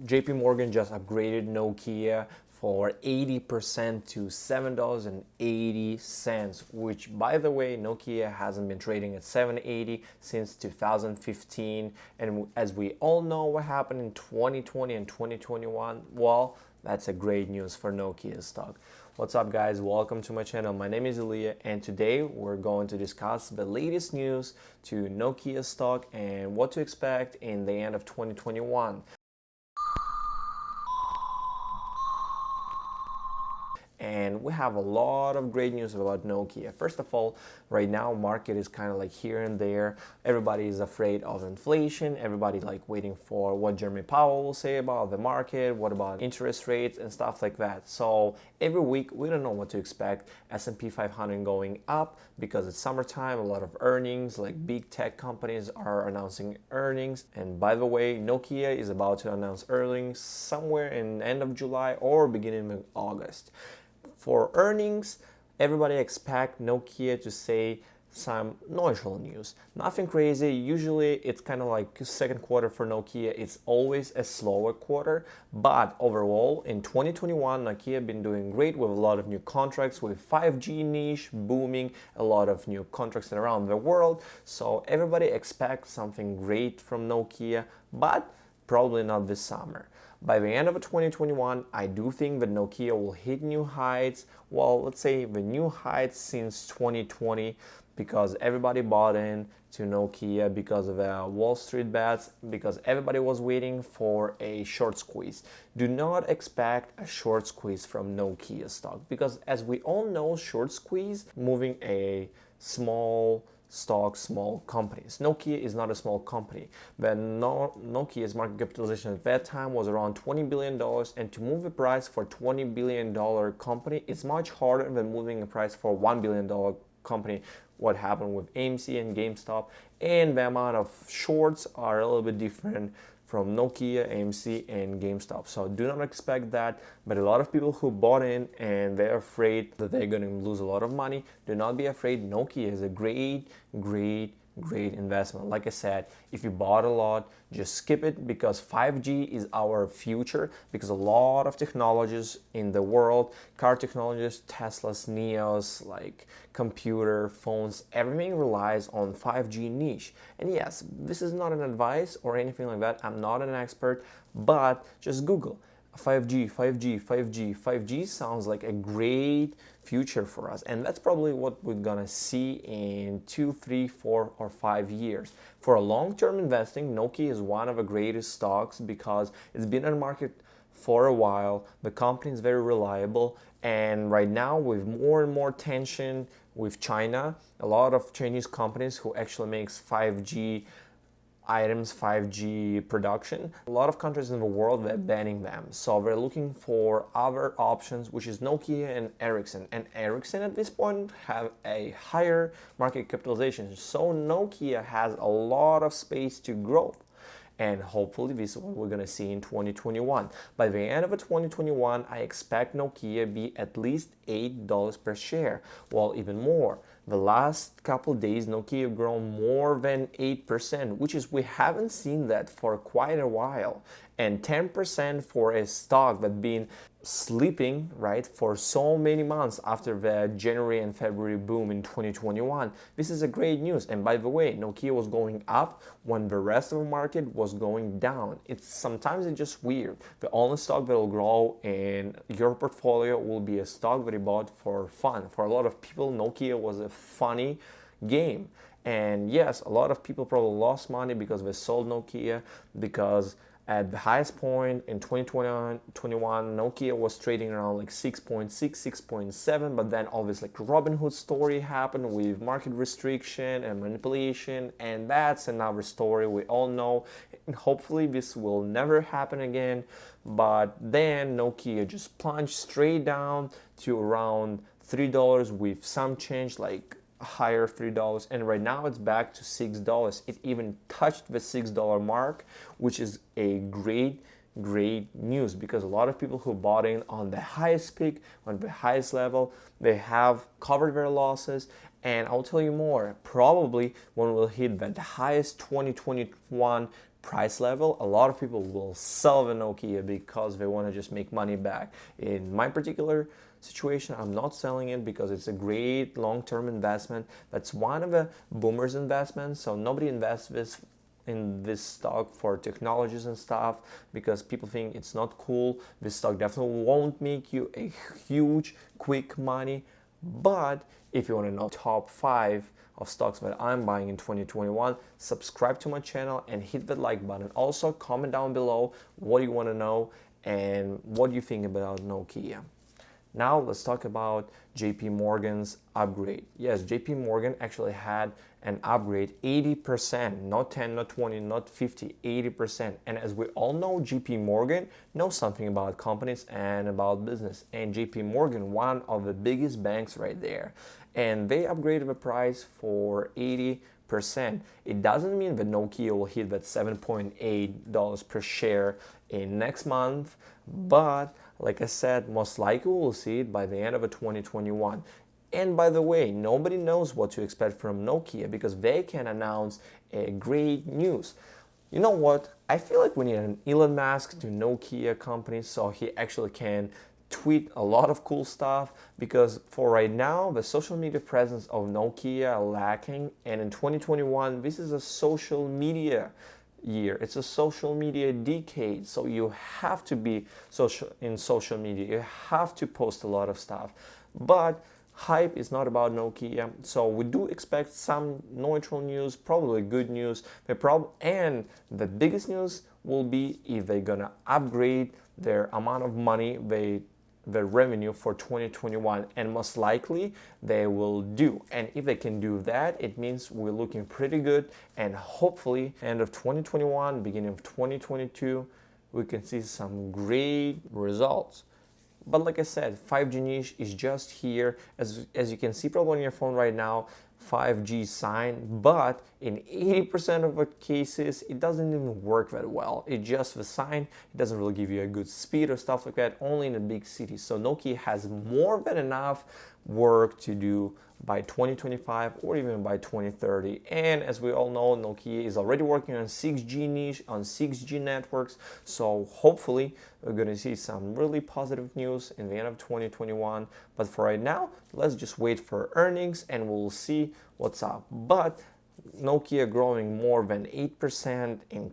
JP Morgan just upgraded Nokia for 80% to $7.80, which, by the way, Nokia hasn't been trading at 780 since 2015. And as we all know what happened in 2020 and 2021, well, that's a great news for Nokia stock. What's up, guys? Welcome to my channel. My name is Ilya, and today we're going to discuss the latest news to Nokia stock and what to expect in the end of 2021. And we have a lot of great news about Nokia. First of all, right now market is kind of like here and there. Everybody is afraid of inflation. Everybody like waiting for what Jeremy Powell will say about the market, what about interest rates and stuff like that. So every week we don't know what to expect. S&P 500 going up because it's summertime, a lot of earnings, like big tech companies are announcing earnings. And by the way, Nokia is about to announce earnings somewhere in end of July or beginning of August. For earnings, everybody expect Nokia to say some neutral news. Nothing crazy. Usually it's kind of like second quarter for Nokia. It's always a slower quarter. But overall, in 2021, Nokia been doing great with a lot of new contracts with 5G niche booming, a lot of new contracts around the world. So everybody expects something great from Nokia, but probably not this summer. By the end of 2021, I do think that Nokia will hit new heights. Well, let's say the new heights since 2020 because everybody bought in to Nokia because of Wall Street bets, because everybody was waiting for a short squeeze. Do not expect a short squeeze from Nokia stock because as we all know, short squeeze moving a small stock, small companies. Nokia is not a small company. Nokia's market capitalization at that time was around $20 billion, and to move a price for $20 billion company, it's much harder than moving a price for $1 billion company. What happened with AMC and GameStop, and the amount of shorts are a little bit different from Nokia, AMC, and GameStop. So do not expect that, but a lot of people who bought in and they're afraid that they're going to lose a lot of money, do not be afraid. Nokia is a great investment. Like I said, if you bought a lot, just skip it because 5G is our future, because a lot of technologies in the world, car technologies, Teslas, Neos, like computer, phones, everything relies on 5G niche. And yes, this is not an advice or anything like that. I'm not an expert, but just Google 5G, 5G, 5G. 5G sounds like a great future for us, and that's probably what we're gonna see in 2, 3, 4, or 5 years. For a long-term investing, Nokia is one of the greatest stocks because it's been on the market for a while. The company is very reliable, and right now with more and more tension with China, a lot of Chinese companies who actually makes 5G items, 5G production, a lot of countries in the world, they're banning them. So we're looking for other options, which is Nokia and Ericsson. And Ericsson at this point have a higher market capitalization. So Nokia has a lot of space to grow. And hopefully this is what we're going to see in 2021. By the end of 2021, I expect Nokia be at least $8 per share, well, even more. The last couple days, Nokia have grown more than 8%, which is we haven't seen that for quite a while. And 10% for a stock that's been sleeping, right, for so many months after the January and February boom in 2021. This is a great news. And by the way, Nokia was going up when the rest of the market was going down. Sometimes it's just weird. The only stock that will grow in your portfolio will be a stock that you bought for fun. For a lot of people, Nokia was a funny game. And yes, a lot of people probably lost money because they sold Nokia, because at the highest point in 2021, Nokia was trading around like 6.6, 6.7, but then obviously like Robinhood story happened with market restriction and manipulation, and that's another story we all know. And hopefully this will never happen again, but then Nokia just plunged straight down to around $3 with some change, like higher $3, and right now it's back to $6. It even touched the $6 mark, which is a great news, because a lot of people who bought in on the highest peak, on the highest level, they have covered their losses. And I'll tell you more, probably when we'll hit the highest 2021 price level, a lot of people will sell the Nokia because they want to just make money back. In my particular situation, I'm not selling it because it's a great long-term investment. That's one of the boomers investments. So nobody invests in this stock for technologies and stuff because people think it's not cool. This stock definitely won't make you a huge quick money, but if you want to know top 5 of stocks that I'm buying in 2021, subscribe to my channel and hit the like button. Also comment down below what you want to know and what you think about Nokia. Now let's talk about JP Morgan's upgrade. Yes, JP Morgan actually had an upgrade 80%, not 10, not 20, not 50, 80%. And as we all know, JP Morgan knows something about companies and about business. And JP Morgan, one of the biggest banks right there. And they upgraded the price for 80%. It doesn't mean that Nokia will hit that $7.8 per share in next month, but like I said, most likely we'll see it by the end of 2021. And by the way, nobody knows what to expect from Nokia because they can announce a great news. You know what? I feel like we need an Elon Musk to Nokia company so he actually can tweet a lot of cool stuff, because for right now the social media presence of Nokia are lacking, and in 2021 this is a social media year. It's a social media decade, so you have to be in social media. You have to post a lot of stuff. But hype is not about Nokia, so we do expect some neutral news, probably good news. And the biggest news will be if they're gonna upgrade their amount of money, the revenue for 2021, and most likely they will do. And if they can do that, it means we're looking pretty good, and hopefully end of 2021, beginning of 2022, we can see some great results. But like I said, 5G niche is just here. As you can see probably on your phone right now, 5G sign, but in 80% of the cases, it doesn't even work that well. It's just the sign. It doesn't really give you a good speed or stuff like that, only in the big cities. So Nokia has more than enough work to do by 2025 or even by 2030. And as we all know, Nokia is already working on 6G niche, on 6G networks. So hopefully we're going to see some really positive news in the end of 2021. But for right now, let's just wait for earnings and we'll see what's up. But Nokia growing more than 8% in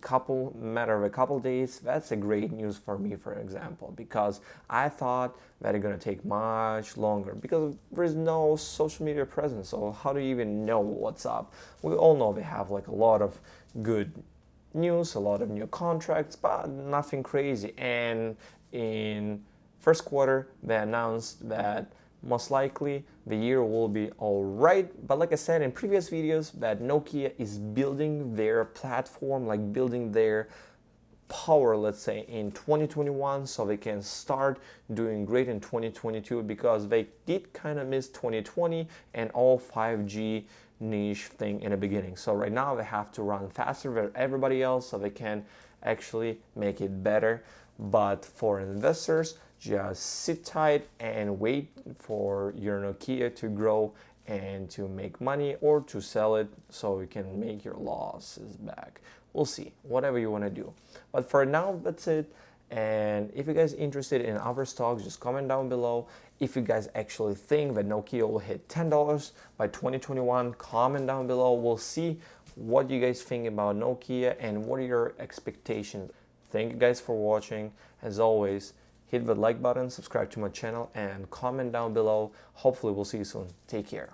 matter of a couple days, that's a great news for me, for example, because I thought that it's going to take much longer because there's no social media presence. So how do you even know what's up? We all know they have like a lot of good news, a lot of new contracts, but nothing crazy. And in first quarter, they announced that most likely the year will be all right. But like I said in previous videos, that Nokia is building their platform, like building their power, let's say, in 2021, so they can start doing great in 2022, because they did kind of miss 2020 and all 5G niche thing in the beginning. So right now they have to run faster than everybody else so they can actually make it better. But for investors, just sit tight and wait for your Nokia to grow and to make money, or to sell it so you can make your losses back. We'll see, whatever you want to do. But for now, that's it. And if you guys are interested in other stocks, just comment down below. If you guys actually think that Nokia will hit $10 by 2021, comment down below. We'll see what you guys think about Nokia and what are your expectations. Thank you guys for watching. As always, hit the like button, subscribe to my channel, and comment down below. Hopefully we'll see you soon. Take care.